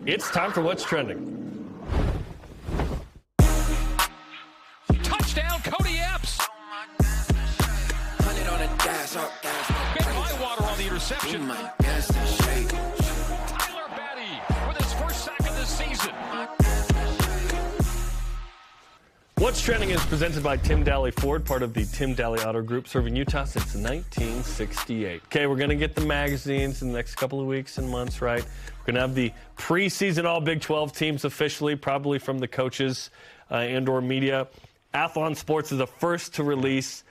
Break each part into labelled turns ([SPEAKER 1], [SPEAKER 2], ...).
[SPEAKER 1] It's time for What's Trending.
[SPEAKER 2] Touchdown, Cody Epps. Ben Bywater on the interception. Tyler Batty with his first sack of the season.
[SPEAKER 1] What's Trending is presented by Tim Daly Ford, part of the Tim Daly Auto Group, serving Utah since 1968. Okay, we're going to get the magazines in the next couple of weeks and months, right? We're going to have the preseason all Big 12 teams officially, probably from the coaches and or media. Athlon Sports is the first to release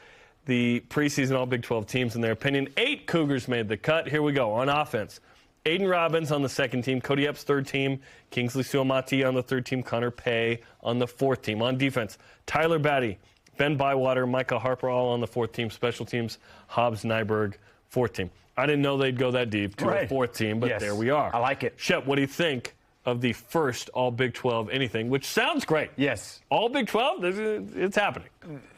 [SPEAKER 1] the preseason all Big 12 teams in their opinion. 8 Cougars made the cut. Here we go. On offense, Aiden Robbins on the second team, Cody Epps third team, Kingsley Suamati on the third team, Connor Pay on the fourth team. On defense, Tyler Batty, Ben Bywater, Micah Harper all on the fourth team. Special teams, Hobbs Nyberg, fourth team. I didn't know they'd go that deep to a fourth team, but there we are.
[SPEAKER 3] I like it.
[SPEAKER 1] Shep, what do you think of the first all Big 12 anything, which sounds great?
[SPEAKER 3] Yes.
[SPEAKER 1] All Big 12, it's happening.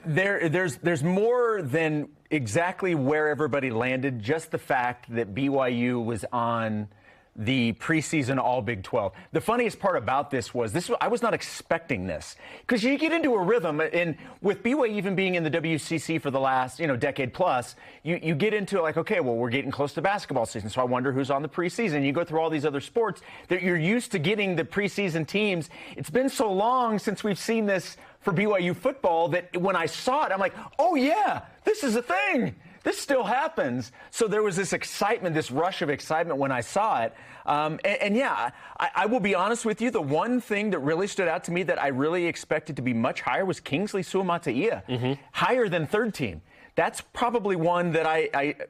[SPEAKER 3] There's more than exactly where everybody landed, just the fact that BYU was on the preseason all Big 12. The funniest part about this was I was not expecting this, because you get into a rhythm, and with BYU even being in the WCC for the last decade plus, you get into like, okay, well, we're getting close to basketball season, so I wonder who's on the preseason. You go through all these other sports that you're used to getting the preseason teams. It's been so long since we've seen this for BYU football that when I saw it, I'm like, oh yeah, this is a thing. This still happens. So there was this excitement, this rush of excitement when I saw it. I will be honest with you, the one thing that really stood out to me that I really expected to be much higher was Kingsley Suamataia, higher than third team. That's probably one that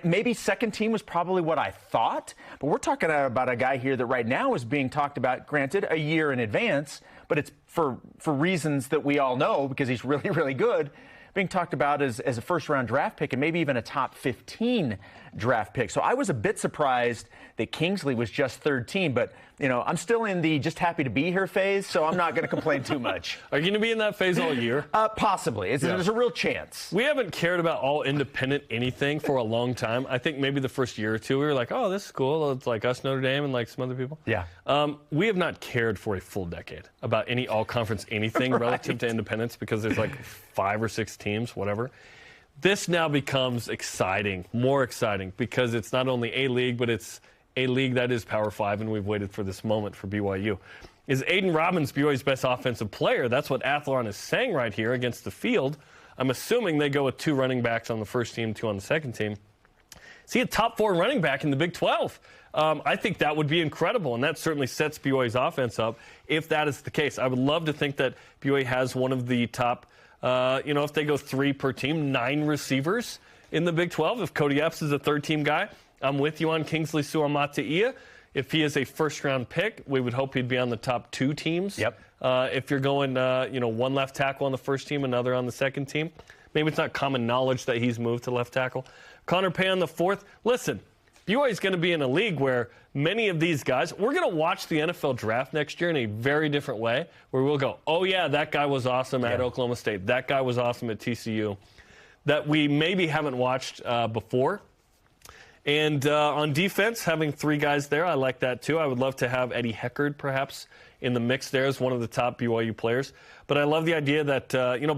[SPEAKER 3] maybe second team was probably what I thought, but we're talking about a guy here that right now is being talked about, granted, a year in advance, but it's for reasons that we all know because he's really, really good, being talked about as a first-round draft pick and maybe even a top 15 draft pick. So I was a bit surprised that Kingsley was just third team, but I'm still in the just happy to be here phase, so I'm not going to complain too much.
[SPEAKER 1] Are you going to be in that phase all year?
[SPEAKER 3] Possibly. There's a real chance.
[SPEAKER 1] We haven't cared about all independent anything for a long time. I think maybe the first year or two we were like, oh, this is cool. It's like us, Notre Dame, and like some other people.
[SPEAKER 3] Yeah.
[SPEAKER 1] We have not cared for a full decade about any all-conference anything relative to independence because there's like 5 or 6 teams, whatever. This now becomes exciting, more exciting, because it's not only a league, but it's a league that is Power 5, and we've waited for this moment for BYU. Is Aiden Robbins BYU's best offensive player? That's what Athlon is saying right here against the field. I'm assuming they go with 2 running backs on the first team, 2 on the second team. Is he a top 4 running back in the Big 12? I think that would be incredible, and that certainly sets BYU's offense up if that is the case. I would love to think that BYU has one of the top, if they go 3 per team, 9 receivers in the Big 12. If Cody Epps is a third-team guy, I'm with you on Kingsley Suamataia. If he is a first-round pick, we would hope he'd be on the top 2 teams.
[SPEAKER 3] Yep.
[SPEAKER 1] If you're going, one left tackle on the first team, another on the second team, maybe it's not common knowledge that he's moved to left tackle. Connor Pay on the fourth. Listen, BYU is going to be in a league where many of these guys, we're going to watch the NFL draft next year in a very different way, where we'll go, oh, yeah, that guy was awesome at Oklahoma State. That guy was awesome at TCU, that we maybe haven't watched before. And on defense, having 3 guys there, I like that too. I would love to have Eddie Heckard perhaps in the mix there as one of the top BYU players. But I love the idea that,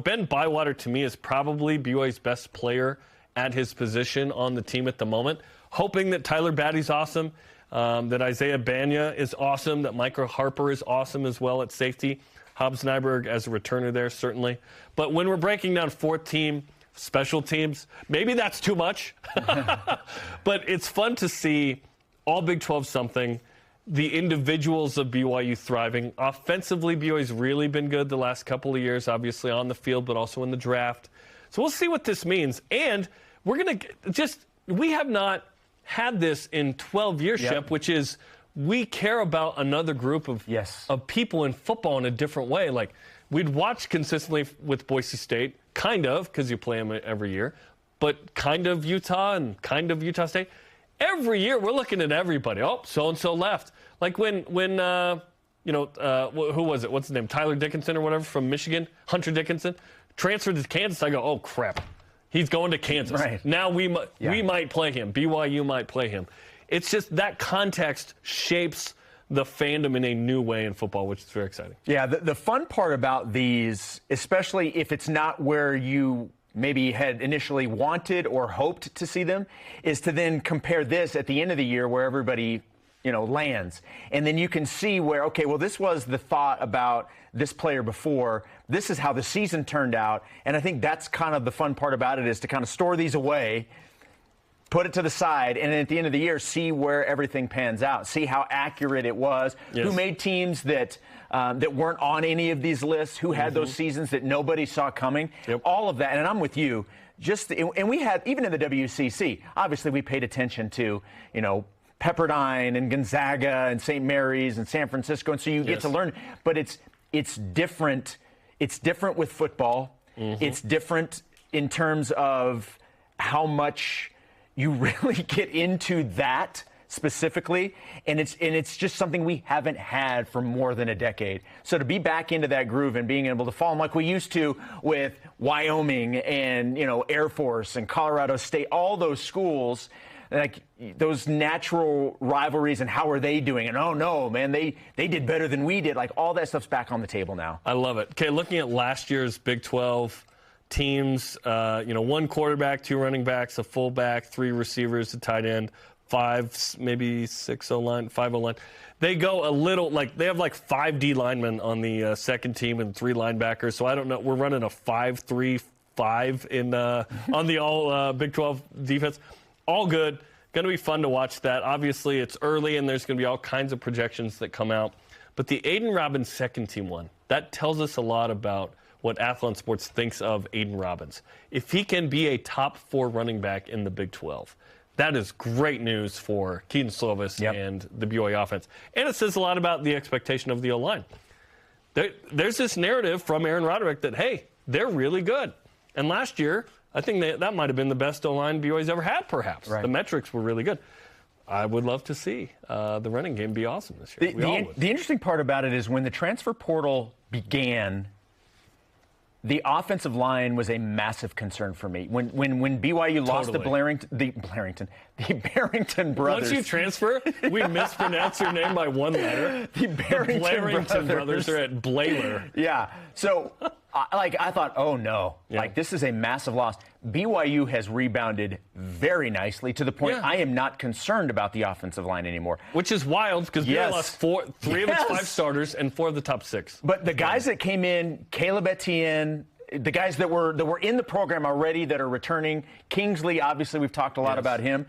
[SPEAKER 1] Ben Bywater to me is probably BYU's best player at his position on the team at the moment. Hoping that Tyler Batty's awesome, that Isaiah Banya is awesome, that Micah Harper is awesome as well at safety. Hobbs Nyberg as a returner there, certainly. But when we're breaking down 4th team, special teams, maybe that's too much. But it's fun to see all Big 12 something, the individuals of BYU thriving. Offensively, BYU's really been good the last couple of years, obviously on the field, but also in the draft. So we'll see what this means. And we're going to we have not had this in 12 years, Shep, which is we care about another group of people in football in a different way. Like, we'd watch consistently with Boise State, kind of, because you play them every year, but kind of Utah and kind of Utah State. Every year, we're looking at everybody. Oh, so-and-so left. Like when who was it? What's his name? Tyler Dickinson or whatever from Michigan, Hunter Dickinson, transferred to Kansas. I go, oh, crap. He's going to Kansas. Right. Now we might play him. BYU might play him. It's just that context shapes the fandom in a new way in football, which is very exciting.
[SPEAKER 3] Yeah, the fun part about these, especially if it's not where you maybe had initially wanted or hoped to see them, is to then compare this at the end of the year where everybody, lands. And then you can see where, okay, well, this was the thought about this player before. This is how the season turned out. And I think that's kind of the fun part about it, is to kind of store these away, put it to the side, and then at the end of the year, see where everything pans out. See how accurate it was.
[SPEAKER 1] Yes.
[SPEAKER 3] Who made teams that weren't on any of these lists? Who had those seasons that nobody saw coming?
[SPEAKER 1] Yep.
[SPEAKER 3] All of that. And I'm with you. And we had, even in the WCC, obviously we paid attention to, Pepperdine and Gonzaga and St. Mary's and San Francisco. And so you get to learn. But it's different. It's different with football. It's different in terms of how much you really get into that specifically, and it's just something we haven't had for more than a decade. So to be back into that groove and being able to follow them like we used to with Wyoming and Air Force and Colorado State, all those schools, like those natural rivalries and how are they doing? And oh no, man, they did better than we did. Like all that stuff's back on the table now.
[SPEAKER 1] I love it. Okay, looking at last year's Big 12 teams, one quarterback, 2 running backs, a fullback, 3 receivers, a tight end, 5, maybe 6 O-line, 5 O-line. They go a little, they have 5 D linemen on the second team and 3 linebackers. So I don't know. We're running a 5-3-5 in on the all Big 12 defense. All good. Going to be fun to watch that. Obviously, it's early, and there's going to be all kinds of projections that come out. But the Aiden Robbins second team one, that tells us a lot about what Athlon Sports thinks of Aiden Robbins. If he can be a top 4 running back in the Big 12, that is great news for Keaton Slovis and the BYU offense. And it says a lot about the expectation of the O-line. There's this narrative from Aaron Roderick that, hey, they're really good. And last year, I think that might have been the best O-line BYU's ever had, perhaps. Right. The metrics were really good. I would love to see the running game be awesome this year.
[SPEAKER 3] The interesting part about it is when the transfer portal began, the offensive line was a massive concern for me. When BYU lost the Barrington brothers.
[SPEAKER 1] Once you transfer, we mispronounce your name by 1 letter.
[SPEAKER 3] The Barrington
[SPEAKER 1] brothers are at Blaylor.
[SPEAKER 3] Yeah. So, I thought, oh no, this is a massive loss. BYU has rebounded very nicely to the point I am not concerned about the offensive line anymore.
[SPEAKER 1] Which is wild because BYU lost 3 of its 5 starters and 4 of the top 6.
[SPEAKER 3] But the guys that came in, Caleb Etienne, the guys that were in the program already that are returning, Kingsley, obviously we've talked a lot about him.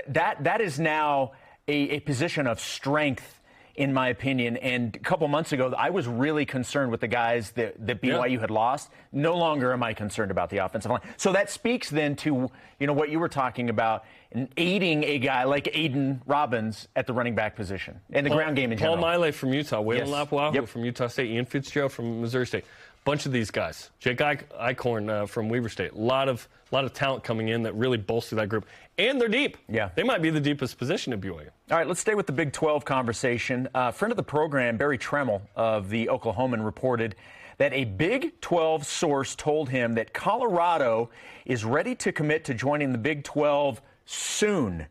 [SPEAKER 3] That is now a position of strength, in my opinion. And a couple months ago, I was really concerned with the guys that BYU had lost. No longer am I concerned about the offensive line. So that speaks then to what you were talking about, and aiding a guy like Aiden Robbins at the running back position and the ground game in general.
[SPEAKER 1] Paul Miley from Utah, Waylon Lapuahu from Utah State, Ian Fitzgerald from Missouri State. Bunch of these guys. Jake Eichhorn from Weber State. A lot of talent coming in that really bolster that group. And they're deep. Yeah. They might be the deepest position at BYU.
[SPEAKER 3] All right, let's stay with the Big 12 conversation. Friend of the program, Berry Tramel of the Oklahoman, reported that a Big 12 source told him that Colorado is ready to commit to joining the Big 12 soon.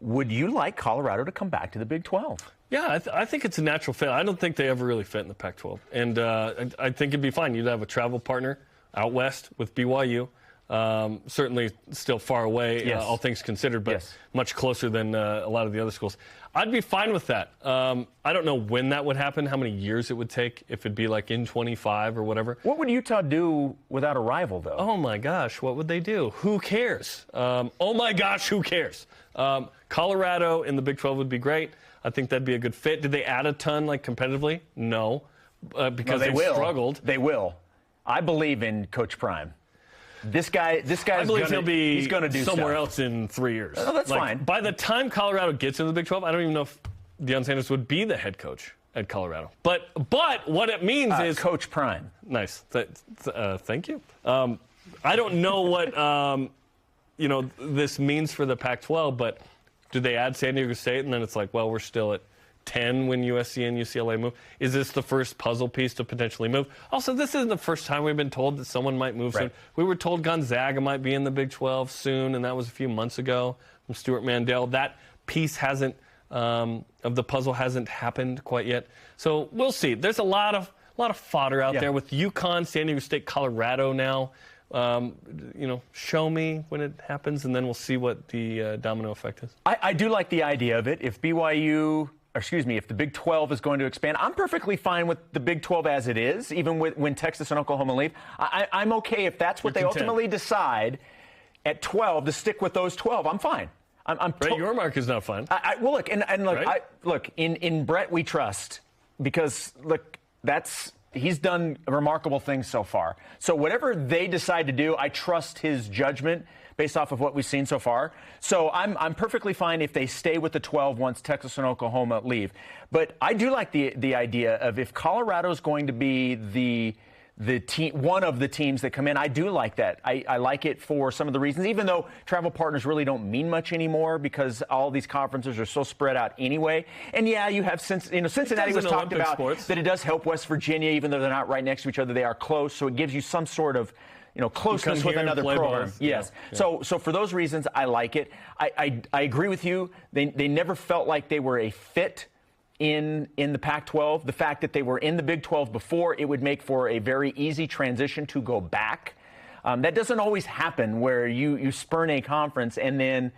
[SPEAKER 3] Would you like Colorado to come back to the Big 12?
[SPEAKER 1] Yeah, I think it's a natural fit. I don't think they ever really fit in the Pac-12. And I think it'd be fine. You'd have a travel partner out west with BYU. Certainly still far away, all things considered, but much closer than a lot of the other schools. I'd be fine with that. I don't know when that would happen, how many years it would take, if it'd be like in 25 or whatever.
[SPEAKER 3] What would Utah do without a rival, though?
[SPEAKER 1] Oh, my gosh, what would they do? Who cares? Oh, my gosh, who cares? Colorado in the Big 12 would be great. I think that'd be a good fit. Did they add a ton, competitively? No, because they've struggled.
[SPEAKER 3] They will. I believe in Coach Prime. This guy's
[SPEAKER 1] I believe
[SPEAKER 3] he's going to do
[SPEAKER 1] somewhere else in 3 years.
[SPEAKER 3] Oh, that's fine.
[SPEAKER 1] By the time Colorado gets into the Big 12, I don't even know if Deion Sanders would be the head coach at Colorado. But what it means is
[SPEAKER 3] Coach Prime.
[SPEAKER 1] Nice. Thank you. I don't know what this means for the Pac-12, but do they add San Diego State and then it's like, well, we're still at 10 when USC and UCLA move? Is this the first puzzle piece to potentially move? Also, this isn't the first time we've been told that someone might move soon. We were told Gonzaga might be in the Big 12 soon, and that was a few months ago from Stuart Mandel. That piece hasn't of the puzzle hasn't happened quite yet. So we'll see. There's a lot of fodder out there with UConn, San Diego State, Colorado now. Show me when it happens, and then we'll see what the domino effect is.
[SPEAKER 3] I do like the idea of it. If if the Big 12 is going to expand, I'm perfectly fine with the Big 12 as it is, even when Texas and Oklahoma leave. I'm okay if that's what they ultimately decide at 12 to stick with those 12. I'm fine.
[SPEAKER 1] Brett Yormark is not fine.
[SPEAKER 3] Well, look,
[SPEAKER 1] right?
[SPEAKER 3] In Brett we trust, because look, he's done remarkable things so far. So whatever they decide to do, I trust his judgment based off of what we've seen so far. So I'm perfectly fine if they stay with the 12 once Texas and Oklahoma leave. But I do like the idea of, if Colorado's going to be the team, one of the teams that come in, I do like that. I like it for some of the reasons, even though travel partners really don't mean much anymore because all these conferences are so spread out anyway. And yeah, you have Cincinnati was talked about that it does help West Virginia, even though they're not right next to each other, they are close. So it gives you some sort of closeness with another program. Yes. Yeah. So for those reasons, I like it. I agree with you. They never felt like they were a fit in the Pac-12. The fact that they were in the Big 12 before, it would make for a very easy transition to go back. That doesn't always happen, where you spurn a conference and then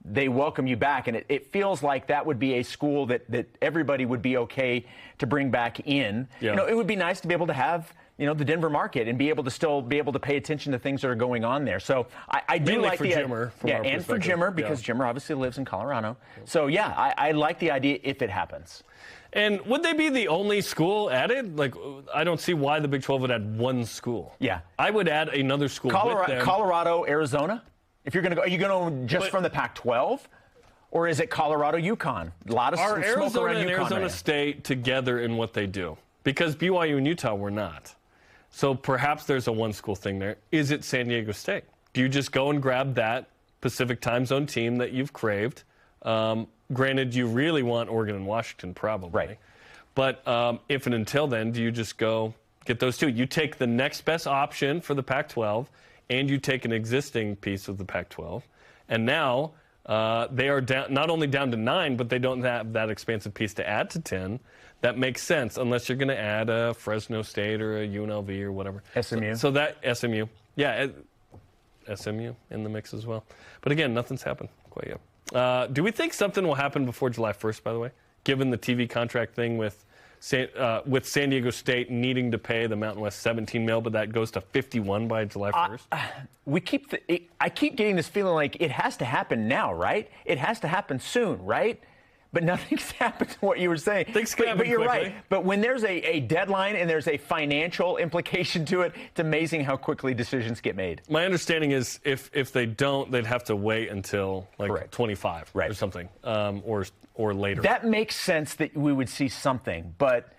[SPEAKER 3] they welcome you back. And it feels like that would be a school that everybody would be okay to bring back in. Yeah. It would be nice to be able to have the Denver market and be able to pay attention to things that are going on there. So I do like the
[SPEAKER 1] Jimmer,
[SPEAKER 3] and for Jimmer, because Jimmer obviously lives in Colorado. So yeah, I like the idea if it happens.
[SPEAKER 1] And would they be the only school added? Like, I don't see why the Big 12 would add one school.
[SPEAKER 3] Yeah,
[SPEAKER 1] I would add another school.
[SPEAKER 3] Colorado, Arizona. If you're going to go, are you going to just from the Pac-12? Or is it Colorado, UConn? A lot of
[SPEAKER 1] are
[SPEAKER 3] smoke
[SPEAKER 1] Arizona
[SPEAKER 3] around
[SPEAKER 1] and
[SPEAKER 3] UConn
[SPEAKER 1] Arizona State together in what they do? Because BYU and Utah were not. So perhaps there's a one-school thing there. Is it San Diego State? Do you just go and grab that Pacific time zone team that you've craved? Granted, you really want Oregon and Washington probably.
[SPEAKER 3] Right.
[SPEAKER 1] But if and until then, do you just go get those two? You take the next best option for the Pac-12, and you take an existing piece of the Pac-12. And now they are down, not only down to 9, but they don't have that expansive piece to add to 10. That makes sense, unless you're going to add a Fresno State or a UNLV or whatever.
[SPEAKER 3] SMU.
[SPEAKER 1] So that SMU. Yeah, SMU in the mix as well. But again, nothing's happened quite yet. Do we think something will happen before July 1st, by the way, given the TV contract thing with San Diego State needing to pay the Mountain West $17 million, but that goes to $51 million by July 1st?
[SPEAKER 3] I keep getting this feeling like it has to happen now, right? It has to happen soon, right? But nothing's happened to what you were saying. But you're right. But when there's a deadline and there's a financial implication to it, it's amazing how quickly decisions get made.
[SPEAKER 1] My understanding is if they don't, they'd have to wait until like 25 or something, or later.
[SPEAKER 3] That makes sense that we would see something, but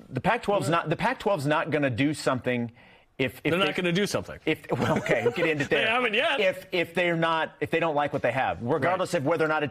[SPEAKER 3] the Pac-12's not going to do something. If
[SPEAKER 1] they're not going to do something.
[SPEAKER 3] Get into there.
[SPEAKER 1] They haven't yet.
[SPEAKER 3] If they don't like what they have, regardless of whether or not it's